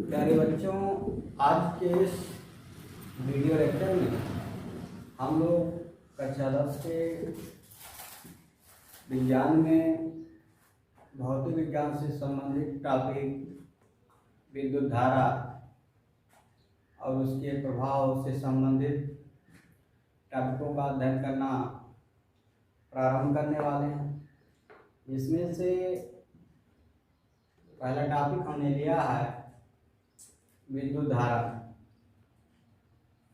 प्यारे बच्चों, आज के इस वीडियो लेक्चर में हम लोग कक्षा 10 के विज्ञान में भौतिक विज्ञान से संबंधित टॉपिक विद्युत धारा और उसके प्रभाव से संबंधित टॉपिकों का अध्ययन करना प्रारंभ करने वाले हैं। इसमें से पहला टॉपिक हमने लिया है विद्युत धारा।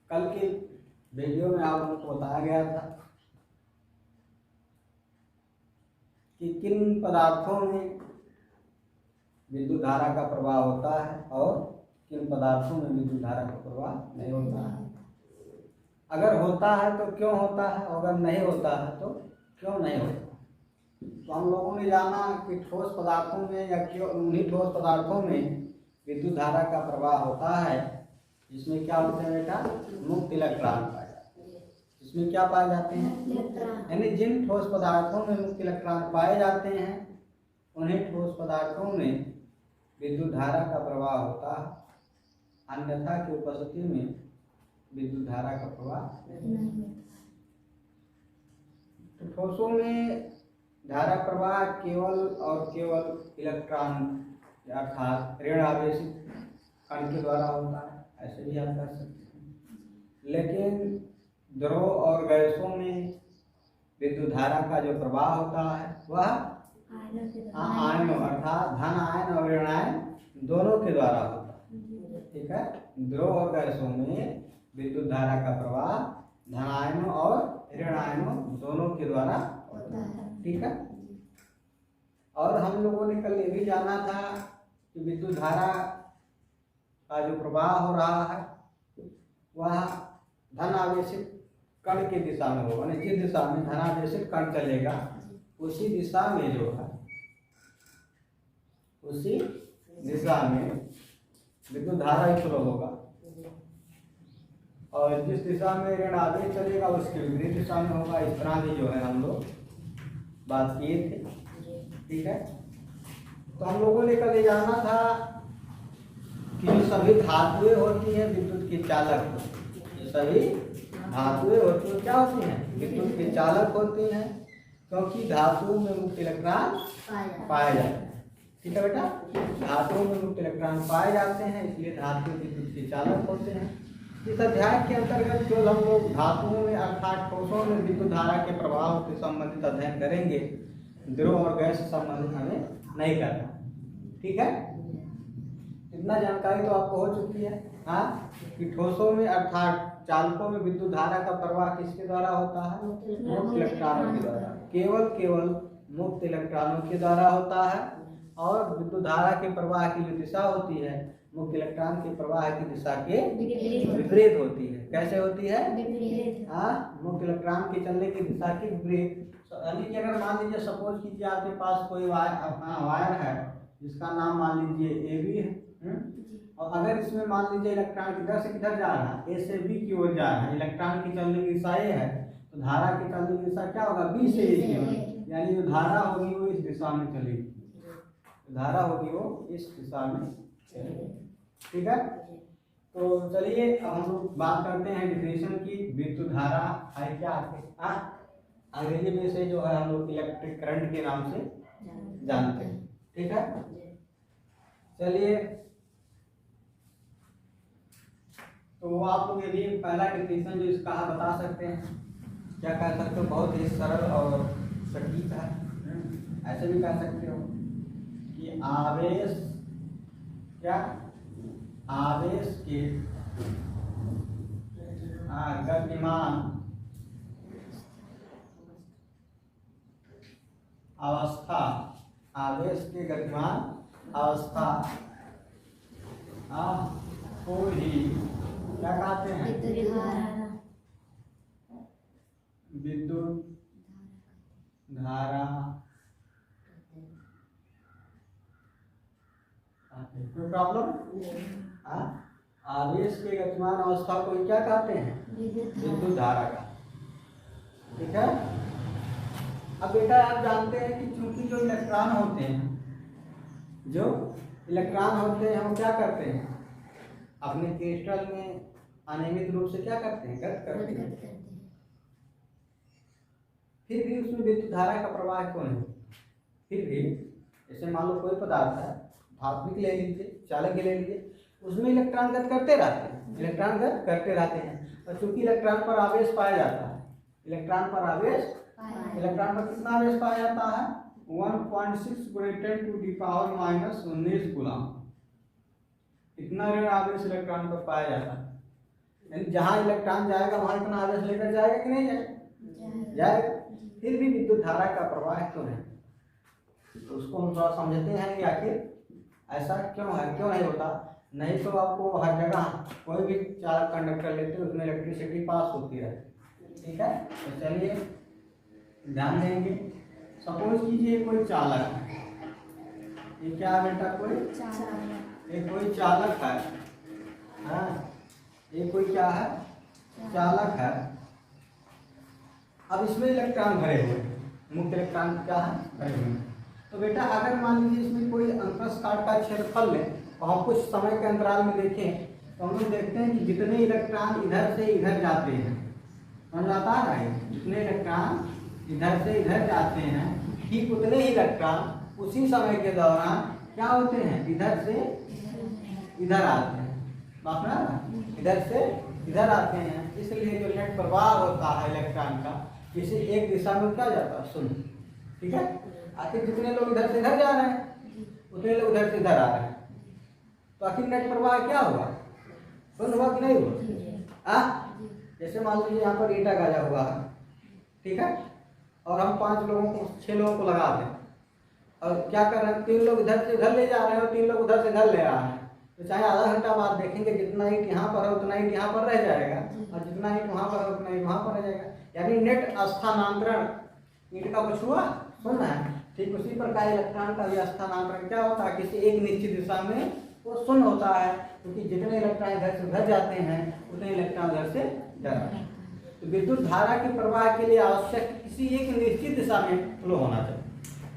कल के वीडियो में आप लोगों को बताया गया था कि किन पदार्थों में विद्युत धारा का प्रवाह होता है और किन पदार्थों में विद्युत धारा का प्रवाह नहीं होता है। अगर होता है तो क्यों होता है, अगर नहीं होता है तो क्यों नहीं होता। तो हम लोगों ने जाना कि ठोस पदार्थों में या क्यों उन्हीं ठोस पदार्थों में विद्युत धारा का प्रवाह होता है जिसमें क्या होते हैं बेटा, मुक्त इलेक्ट्रॉन पाए जाते हैं। इसमें क्या पाए जाते हैं, यानी जिन ठोस पदार्थों में मुक्त इलेक्ट्रॉन पाए जाते हैं उन्हीं ठोस पदार्थों में विद्युत धारा का प्रवाह होता है। अन्यथा की उपस्थिति में विद्युत धारा का प्रवाह नहीं। तो ठोसों में धारा प्रवाह केवल और केवल इलेक्ट्रॉन अर्थात ऋण आवेशित कण के द्वारा होता है, ऐसे भी आप कर सकते हैं। लेकिन द्रव और गैसों में विद्युत धारा का जो प्रवाह होता है वह आयनों अर्थात धन आयन और ऋण आयन दोनों के द्वारा होता है। ठीक है, द्रव और गैसों में विद्युत धारा का प्रवाह धन आयनों और ऋण आयनों दोनों के द्वारा होता है। ठीक है, और हम लोगों ने कल ये भी जाना था कि विद्युत धारा का जो प्रवाह हो रहा है वह धन आवेशित कण की दिशा में होगा। यानी जिस दिशा में धन आवेशित कण चलेगा उसी दिशा में जो है उसी दिशा में विद्युत धारा फ्लो होगा, और जिस दिशा में ऋण आवेश चलेगा उसके विपरीत दिशा में होगा। इस तरह की जो है हम लोग बात किए थे। ठीक है, तो हम लोगों ने कल ये जाना था कि सभी धातुएं होती हैं विद्युत के चालक। सभी धातुएं होती हैं क्या होती हैं, विद्युत के चालक होती हैं, क्योंकि धातुओं में मुक्त इलेक्ट्रॉन पाए जाते हैं। ठीक है बेटा, धातुओं में मुक्त इलेक्ट्रॉन पाए जाते हैं, इसलिए धातु विद्युत के चालक होते हैं। इस अध्याय के अंतर्गत केवल हम लोग धातुओं में अर्थात ठोसों में विद्युत धारा के प्रभाव के संबंधित अध्ययन करेंगे। द्रव और गैस से संबंधित हमें नहीं करना। ठीक है, इतना जानकारी तो आपको हो चुकी है हाँ, कि ठोसों में अर्थात चालकों में विद्युत धारा का प्रवाह किसके द्वारा होता है, मुक्त इलेक्ट्रॉनों के द्वारा। केवल मुक्त इलेक्ट्रॉनों के द्वारा होता है, और विद्युत धारा के प्रवाह की जो दिशा होती है मुक्त इलेक्ट्रॉन के प्रवाह की दिशा के विपरीत होती है। कैसे होती है, मुक्त इलेक्ट्रॉन के चलने की दिशा के विपरीत। यानी कि अगर मान लीजिए सपोज कीजिए आपके पास कोई वायर है जिसका नाम मान लीजिए ए बी है, और अगर इसमें मान लीजिए इलेक्ट्रॉन किधर से किधर जा रहा है, ए से बी की ओर जा रहा है, इलेक्ट्रॉन की चलने की दिशा ए है, तो धारा की चलने की दिशा क्या होगा, बी से ए की ओर। यानी जो धारा होगी वो इस दिशा में चलेगी, धारा होगी वो इस दिशा में चलेगी। ठीक है, तो चलिए अब हम लोग बात करते हैं डिफिनेशन की। विद्युत धारा है क्या, अंग्रेजी में से जो है हम लोग इलेक्ट्रिक करंट के नाम से जानते हैं। ठीक है, चलिए तो आप लोग यदि पहला डिफिनेशन जो इसका बता सकते हैं, क्या कह सकते हो, बहुत ही सरल और सटीक है। ऐसे भी कह सकते हो कि आवेश क्या, आवेश के गतिमान अवस्था, आवेश के गतिमान अवस्था को ही क्या कहते हैं, विद्युत धारा। कोई प्रॉब्लम, आवेश के गतिमान अवस्था को क्या कहते हैं, विद्युत धारा का। ठीक है, अब बेटा आप जानते हैं कि चूंकि जो इलेक्ट्रॉन होते हैं हम क्या करते हैं, अपने क्रिस्टल में अनियमित रूप से क्या करते हैं, गत करते हैं। फिर भी उसमें विद्युत धारा का प्रवाह क्यों नहीं? फिर भी जैसे मान लो कोई पदार्थ है, धात्विक ले लीजिए, चालक ले लीजिए, उसमें इलेक्ट्रॉन गत करते रहते हैं, इलेक्ट्रॉन गत करते रहते हैं। और चूंकि इलेक्ट्रॉन पर आवेश पाया जाता है, इलेक्ट्रॉन पर आवेश, इलेक्ट्रॉन पर कितना आवेश पाया जाता है? 1.6 × 10⁻⁻19 कूलम। इतना ऋण आवेश इलेक्ट्रॉन पर पाया जाता है। यानी जहाँ इलेक्ट्रॉन जाएगा वहाँ इतना आवेश लेकर जाएगा कि नहीं जाएगा? जाएगा। फिर भी विद्युत धारा का प्रवाह क्यों है? तो उसको हम थोड़ा समझते हैं कि आखिर ऐसा क्यों है, क्यों नहीं होता। नहीं तो आपको हर जगह कोई भी चालक कंडक्टर लेते हैं उसमें इलेक्ट्रिसिटी पास होती है, ठीक है। तो चलिए ध्यान देंगे। सपोज कीजिए कोई चालक है, ये क्या है बेटा, कोई ये कोई चालक है, हाँ ये कोई क्या है, चालक है। अब इसमें इलेक्ट्रॉन भरे हुए, मुक्त इलेक्ट्रॉन क्या है, भरे हुए। तो बेटा अगर मान लीजिए इसमें कोई अंतरिक्ष काट का क्षेत्रफल लें और हम कुछ समय के अंतराल में देखें, तो हम लोग देखते हैं कि जितने इलेक्ट्रॉन इधर से इधर जाते हैं, समझ आता है, जितने इलेक्ट्रॉन इधर से इधर जाते हैं, ठीक उतने ही इलेक्ट्रॉन उसी समय के दौरान क्या होते हैं, इधर से इधर आते हैं। बात ना, इधर से इधर आते हैं। इसलिए जो नेट प्रवाह होता है इलेक्ट्रॉन का, किसी एक दिशा में क्या जाता है, शून्य, ठीक है। आखिर जितने लोग इधर से इधर जा रहे हैं उतने लोग उधर से इधर आ रहे हैं, तो आखिर नेट प्रवाह क्या होगा, शून्य हुआ कि नहीं हुआ? जैसे मान लीजिए यहाँ पर ईटा गाजा हुआ है, ठीक है, और हम 5 लोगों को 6 लोगों को लगा दें, और क्या कर रहे हैं, 3 लोग इधर से इधर ले जा रहे हैं और 3 लोग उधर से इधर ले आ रहे हैं। तो चाहे आधा घंटा बाद देखेंगे जितना ईट यहाँ पर है उतना ईट यहाँ पर रह जाएगा, और जितना ईट वहाँ पर है उतना ईट वहाँ पर रह जाएगा। यानी नेट स्थानांतरण ईट का कुछ हुआ, सुनना है। ठीक उसी प्रकार इलेक्ट्रॉन का भी स्थानांतरण क्या होता है, किसी एक निश्चित दिशा में वो शून्य होता है, क्योंकि जितने इलेक्ट्रॉन इधर से उधर जाते हैं उतने इलेक्ट्रॉन उधर से जाते हैं। तो विद्युत धारा के प्रवाह के लिए आवश्यक किसी एक निश्चित दिशा में फ्लो होना चाहिए,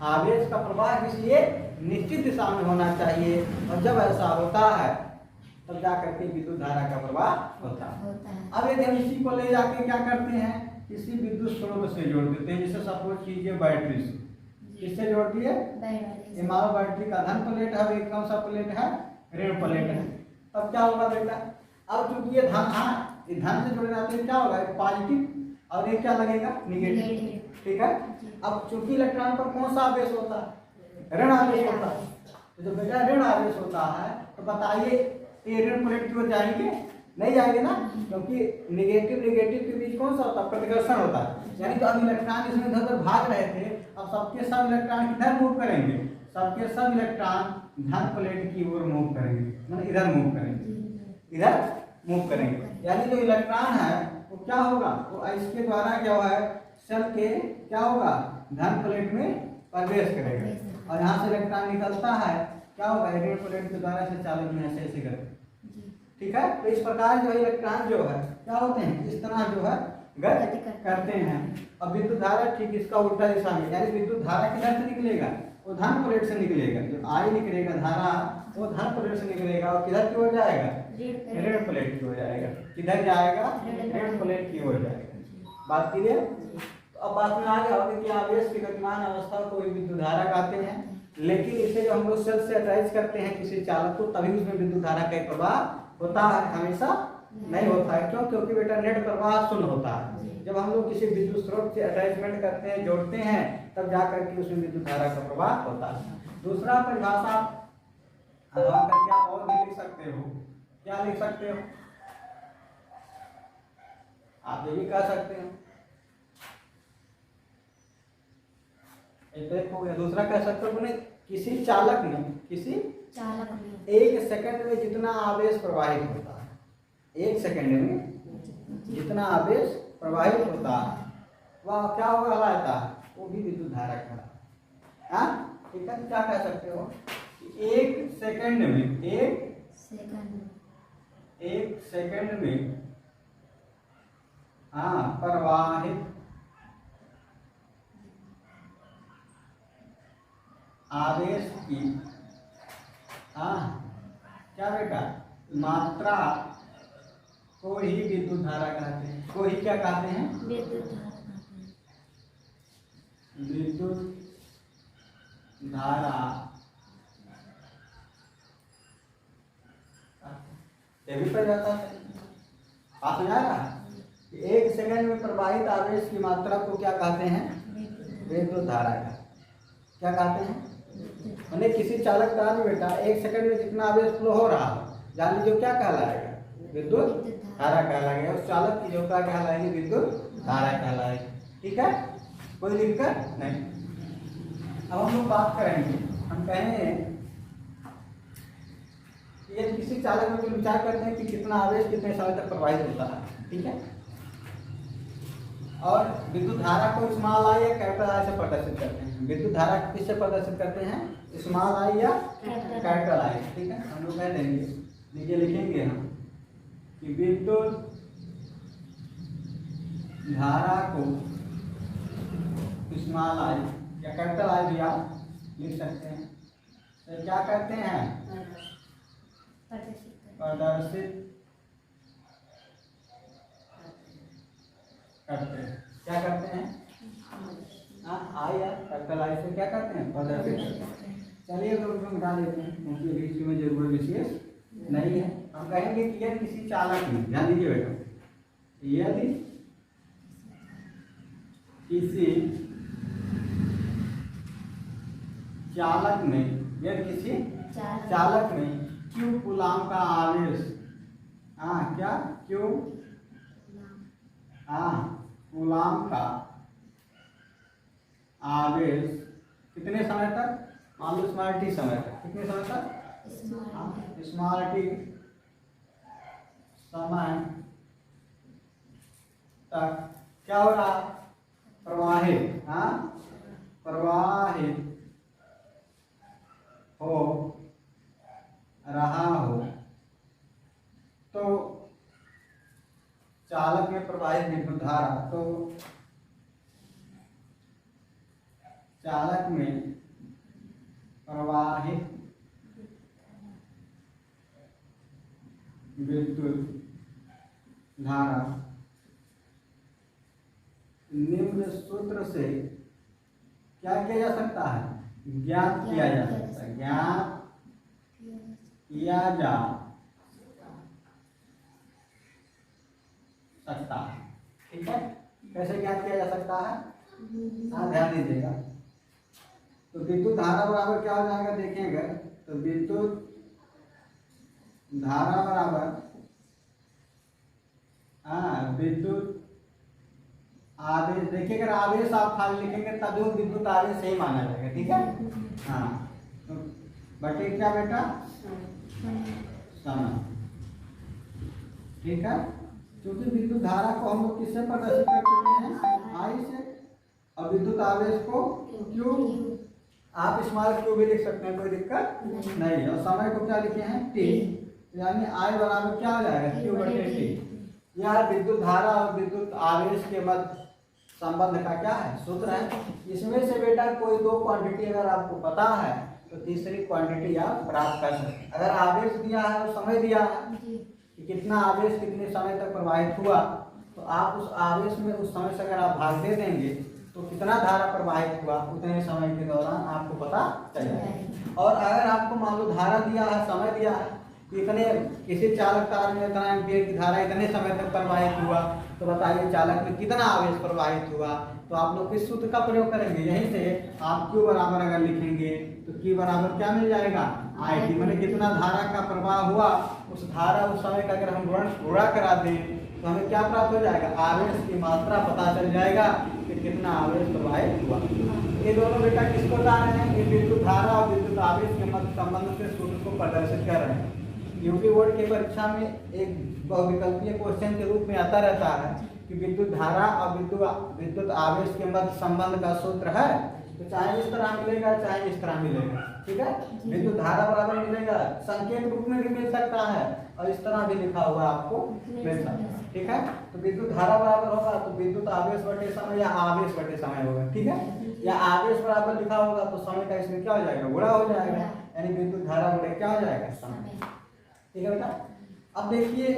आवेश का प्रवाह किसी एक निश्चित दिशा में होना चाहिए। और जब ऐसा होता है तब जाकर के विद्युत धारा का प्रवाह होता है। अब यदि हम इसी को ले जाके क्या करते हैं, किसी विद्युत स्रोत से जोड़ देते हैं, जैसे सपोज कीजिए बैटरी से, किससे जोड़ दिए, ये मानो बैटरी का धन प्लेट है, एक कौन सा प्लेट है, ऋण प्लेट है। तब क्या होगा बेटा, अब चूंकि ये धन, हाँ ये धन से जुड़ जाते हैं, क्या होगा, पॉजिटिव और ये क्या लगेगा, निगेटिव, ठीक है। अब चूंकि इलेक्ट्रॉन पर कौन सा आवेश होता है, ऋण आवेश होता है। तो जब बेटा ऋण आवेश होता है तो बताइए ये ऋण प्लेट की ओर जाएंगे, नहीं जाएंगे ना, क्योंकि निगेटिव के बीच कौन सा होता है, प्रतिकर्षण होता है। यानी तो अब इलेक्ट्रॉन इसमें इधर उधर भाग रहे थे, अब सबके सब इलेक्ट्रॉन किधर मूव करेंगे, सबके सब इलेक्ट्रॉन धन प्लेट की ओर मूव करेंगे, मतलब इधर मूव करेंगे, इधर मूव करेंगे। यानी जो इलेक्ट्रॉन है वो क्या होगा, वो इसके द्वारा क्या है, सेल के क्या होगा, धन प्लेट में प्रवेश करेगा, और यहाँ से इलेक्ट्रॉन निकलता है, क्या होगा, ऋण प्लेट के द्वारा से चालक में ऐसे करेगा, ठीक है। तो इस प्रकार जो इलेक्ट्रॉन जो है क्या होते हैं, इस तरह जो है गति करते हैं। अब विद्युत धारा ठीक इसका उल्टा दिशा में, यानी विद्युत धारा किधर से निकलेगा, वो धन प्लेट से निकलेगा, जो आई निकलेगा धारा वो धन प्लेट से निकलेगा, और किधर की ओर जाएगा, ऋण प्लेट की ओर जाएगा, किधर जाएगा, ऋण प्लेट की ओर जाएगा। बात क्लियर। तो अब बात में आ गया होगा कि आवेश की गतिमान अवस्था को विद्युत धारा कहते हैं, लेकिन इसे जो हम लोग सेल से अटैच करते हैं किसी चालक को, तभी उसमें विद्युत धारा का प्रवाह होता है, हमेशा नहीं होता है। क्यों, क्योंकि बेटा नेट प्रवाह शून्य होता है। जब हम लोग किसी विद्युत स्रोत से अटैचमेंट करते हैं, जोड़ते हैं, तब जाकर के उसमें विद्युत धारा का प्रवाह होता है। दूसरा परिभाषा करके आप और भी लिख सकते हो, क्या लिख सकते हो, आप ये भी कह सकते हो, देखो दूसरा कह सकते हो, किसी चालक में, किसी चालक में 1 सेकंड में जितना आवेश प्रवाहित होता है, 1 सेकंड में जितना आवेश प्रवाहित होता है वह क्या होगा, कहलाता है, वो भी विद्युत धारा कहलाता है। ठीक है, क्या कह सकते हो, 1 सेकंड में, 1 सेकंड में प्रवाहित आवेश की क्या बेटा, मात्रा को ही विद्युत धारा कहते हैं। को ही क्या कहते हैं? विद्युत धारा कहते हैं। विद्युत धारा। ये भी पड़ जाता है। आप समझ रहा है? एक सेकंड में प्रवाहित आवेश की मात्रा को क्या कहते हैं? विद्युत धारा का क्या कहते हैं? मैंने किसी चालक तार में बेटा एक सेकंड में जितना आवेश फ्लो हो रहा है जान लीजिए क्या कहलाएगा? विद्युत धारा कहलाएगा। उस चालक की जो क्या कहलाएगी? विद्युत धारा कहलाएगी। ठीक है, कोई दिक्कत नहीं। अब हम लोग बात करेंगे, हम कहेंगे कि ये किसी चालक में जो विचार करते हैं कि कितना आवेश कितने समय तक प्रवाहित होता है। ठीक है, और विद्युत धारा को स्मॉल आई या कैपिटल आई से प्रदर्शित करते हैं। विद्युत धारा किससे प्रदर्शित करते हैं? स्मॉल आई या कैपिटल आई। ठीक है, हम लोग कह देंगे, नीचे लिखेंगे हम कि विद्युत धारा को स्मॉल आई या कैपिटल आई भी आप लिख सकते हैं। तो क्या करते हैं? प्रदर्शित करते हैं। क्या करते हैं? आई या कैपिटल आई से क्या करते हैं? प्रदर्शित। चलिए तो उसको मिटा देते हैं क्योंकि अभी इसमें जरूरत विशेष नहीं है। हम कहेंगे कि यदि किसी चालक में, ध्यान दीजिए बेटा, यदि किसी चालक में, यदि किसी चालक में Q कूलाम का आवेश, क्या Q कूलाम का आवेश कितने समय तक? मान लो स्मॉल टी समय तक। कितने समय तक? स्मॉल टी समय तक क्या हो रहा? प्रवाहित प्रवाहित हो रहा हो तो चालक में प्रवाहित विद्युत धारा, तो चालक में प्रवाहित विद्युत धारा निम्न सूत्र से क्या किया जा सकता है? ज्ञात किया जा सकता है। ज्ञात किया जा सकता है। ठीक है, कैसे ज्ञात किया जा सकता है? ध्यान दीजिएगा। तो विद्युत धारा बराबर क्या हो जाएगा? देखेंगे तो विद्युत धारा बराबर विद्युत आवेश। देखिए अगर आवेश आप खाली लिखेंगे तब वो विद्युत आवेश सही माना जाएगा। ठीक है, तो बटे क्या बेटा? समय। ठीक है, क्योंकि विद्युत धारा को हम लोग किससे प्रदर्शित कर चुके हैं? आई से। और विद्युत आवेश को क्यू, आप स्मॉल क्यू भी लिख सकते हैं, कोई दिक्कत नहीं है। और समय को क्या लिखे हैं? टी। यानी आई बराबर क्या हो जाएगा? क्यू बटे टी। यह विद्युत धारा और विद्युत आवेश के मध्य संबंध का क्या है? सूत्र है। इसमें से बेटा कोई दो क्वांटिटी अगर आपको पता है तो तीसरी क्वांटिटी आप प्राप्त कर सकते हैं। अगर आवेश दिया है और समय दिया है कि कितना आवेश कितने समय तक प्रवाहित हुआ, तो आप उस आवेश में उस समय से अगर आप भाग दे देंगे तो कितना धारा प्रवाहित हुआ उतने समय के दौरान आपको पता चल जाएगा। और अगर आपको मान लो धारा दिया है, समय दिया है, इतने किसी चालक तार में इतना एम्पीयर की धारा इतने समय तक प्रवाहित हुआ, तो बताइए चालक में कितना आवेश प्रवाहित हुआ। तो आप लोग किस सूत्र का प्रयोग करेंगे? यहीं से आप Q बराबर अगर लिखेंगे तो Q बराबर क्या मिल जाएगा? IT। मैंने कितना धारा का प्रवाह हुआ, उस धारा उस समय का अगर हम गुणा करा दें तो हमें क्या प्राप्त हो जाएगा? आवेश की मात्रा पता चल जाएगा कि कितना आवेश प्रवाहित हुआ। ये दोनों बेटा किसको बता रहे हैं? ये विद्युत धारा और विद्युत आवेश के मध्य संबंध से सूत्र को प्रदर्शित कर रहे हैं। यूपी बोर्ड की परीक्षा में एक बहुविकल्पीय क्वेश्चन के रूप में आता रहता है कि विद्युत धारा और विद्युत आवेश के मध्य संबंध का सूत्र है। तो चाहे इस तरह मिलेगा चाहे इस तरह मिलेगा। ठीक है, विद्युत धारा बराबर मिलेगा, संकेत रूप में भी मिल सकता है और इस तरह भी लिखा हुआ आपको मिल सकता है। ठीक है, तो विद्युत धारा बराबर होगा तो विद्युत आवेश बटे समय या आवेश बटे समय होगा। ठीक है, या आवेश बराबर लिखा होगा तो समय का इसमें क्या हो जाएगा? गुणा हो जाएगा, यानी विद्युत धारा बटे क्या हो जाएगा? समय। ठीक है बेटा। अब देखिए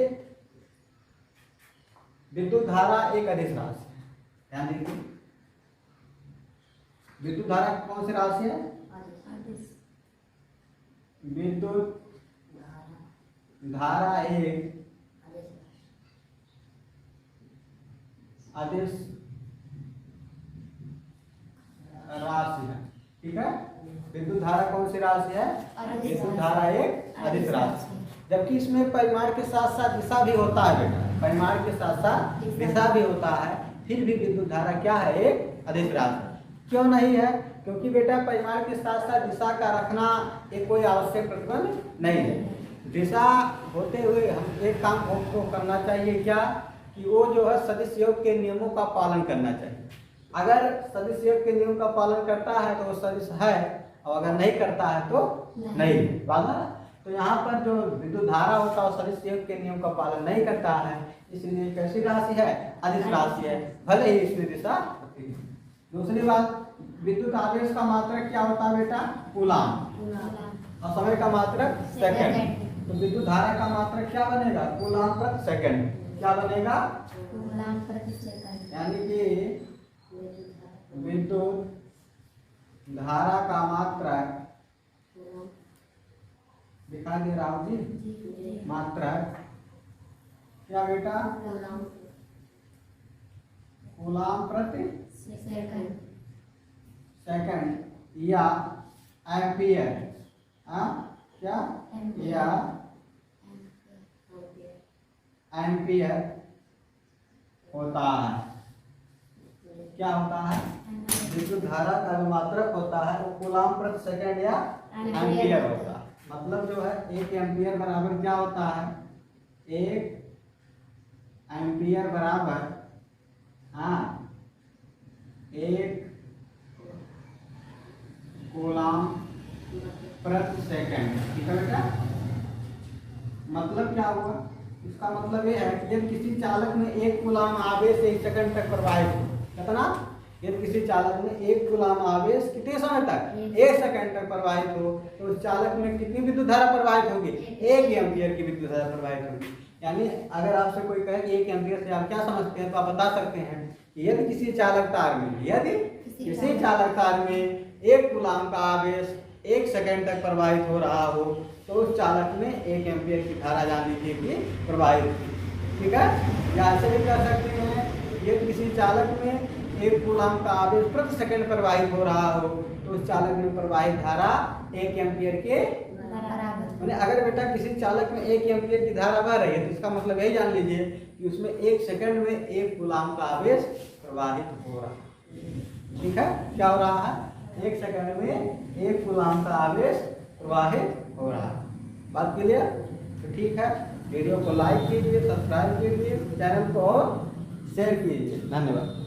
विद्युत धारा एक अदिश राशि है, ध्यान दीजिए। विद्युत धारा कौन सी राशि है? आदेश विद्युत धारा एक अदिश राशि है, ठीक है। विद्युत धारा कौन सी राशि है? विद्युत धारा एक अदिश राशि, जबकि इसमें परिमाण के साथ साथ दिशा भी होता है बेटा, परिमाण के साथ साथ दिशा भी होता है, फिर भी विद्युत धारा क्या है? एक अदिश राशि। क्यों नहीं है? क्योंकि बेटा परिमाण के साथ साथ दिशा का रखना एक कोई आवश्यक प्रतिबंध नहीं है। दिशा होते हुए हम एक काम को करना चाहिए, क्या कि वो जो है सदिश योग के नियमों का पालन करना चाहिए। अगर सदिश योग के नियम का पालन करता है तो वो सदिश है, और अगर नहीं करता है तो नहीं। वाला तो यहाँ पर जो विद्युत धारा होता है वो सदिश योग के नियम का पालन नहीं करता है, इसलिए कैसी राशि है? अदिश राशि है, भले ही इसमें दिशा होती है। दूसरी बात, विद्युत आवेश का मात्रक क्या होता है बेटा? कूलाम, और समय का मात्रक सेकंड। तो विद्युत धारा का मात्रक क्या बनेगा? कूलाम प्रति सेकंड। क्या बनेगा? कूलाम प्रति सेकंड। यानी कि विद्युत धारा का मात्रक दिखा दे राव जी, मात्रक क्या बेटा? कूलाम प्रति सेकंड या एम्पियर, क्या? या एम्पियर होता है। क्या होता है? विद्युत धारा का जो मात्रक होता है वो कूलाम प्रति सेकंड या एम्पियर होता है। मतलब जो है 1 एम्पियर बराबर क्या होता है? 1 एम्पियर बराबर 1 कूलाम प्रति सेकंड, ठीक है बेटा। मतलब क्या हुआ? इसका मतलब ये है कि यदि किसी चालक में 1 कूलाम आवेश 1 सेकंड तक प्रवाहित हो, कितना? यदि किसी चालक में 1 कूलाम आवेश कितने समय तक? 1 सेकंड तक प्रवाहित हो, तो उस चालक में कितनी विद्युत धारा प्रवाहित होगी? 1 एम्पियर की विद्युत धारा प्रवाहित होगी। यानी अगर आपसे कोई कहे कि 1 एम्पियर से आप क्या समझते हैं, तो आप बता सकते हैं कि यदि किसी चालक तार में 1 कूलाम का आवेश 1 सेकंड तक प्रवाहित हो रहा हो, तो उस चालक में 1 एम्पियर की धारा जान लीजिए कि प्रवाहित होगी, ठीक है। या ऐसे भी कर सकते हैं, यदि किसी चालक में 1 कूलाम का आवेश प्रति सेकंड प्रवाहित हो रहा हो, तो उस चालक में प्रवाहित धारा 1 एम्पियर के बराबर। अगर बेटा किसी चालक में 1 एम्पियर की धारा बह रही है, तो इसका मतलब यही जान लीजिए कि उसमें 1 सेकंड में 1 कूलाम का आवेश प्रवाहित हो रहा है, ठीक है। क्या हो रहा है? 1 सेकंड में 1 कूलाम का आवेश प्रवाहित हो रहा है। बात क्लियर? तो ठीक है, वीडियो को लाइक कीजिए, सब्सक्राइब कीजिए, चैनल को और शेयर कीजिए। धन्यवाद।